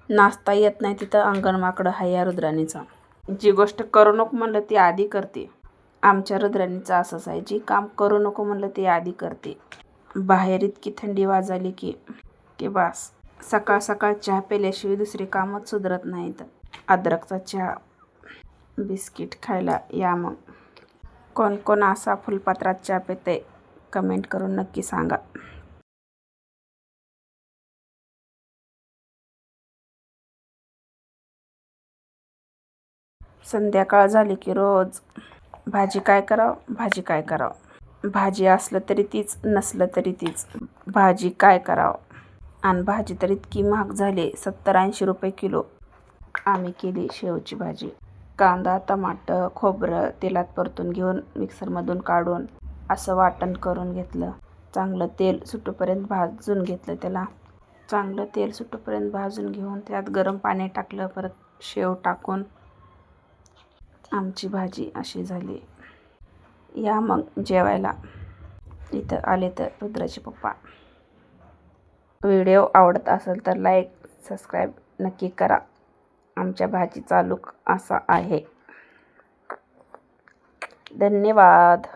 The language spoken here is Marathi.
नाचता येत नाही तिथं अंगणमाकडं हाय या रुद्राणीचा. जी गोष्ट करू नको म्हणलं ती आधी करते. आमच्या रुद्राणीचं असंच आहे, जी काम करू नको म्हणलं ती आधी करते. बाहेर इतकी थंडी वाजाली की बास. सकाळ सकाळ चहा प्यायल्याशिवाय दुसरे कामच सुधरत नाहीत. अद्रकचा चहा, बिस्किट खायला या मग. कोण कोण असा फुलपात्रात चहा पितंय कमेंट करून नक्की सांगा. संध्याकाळ झाली की रोज भाजी काय करावं. भाजी असलं तरी तीच, नसलं तरी तीच. भाजी काय करावं. आणि भाजी तर इतकी महाग झाली, 70-80 रुपये किलो. आम्ही केली शेवची भाजी. कांदा, टमाटर, खोबरं तेलात परतून घेऊन मिक्सरमधून काढून असं वाटण करून घेतलं. चांगलं तेल सुटूपर्यंत भाजून घेतलं त्याला. चांगलं तेल सुटूपर्यंत भाजून घेऊन त्यात गरम पाणी टाकलं. परत शेव टाकून आमची भाजी अशी झाली. या मग जेवायला. इथं आले तर रुद्राचे पप्पा. व्हिडिओ आवडत असेल तर लाईक, सबस्क्राईब नक्की करा. आमच्या भाजीचा लूक असा आहे. धन्यवाद.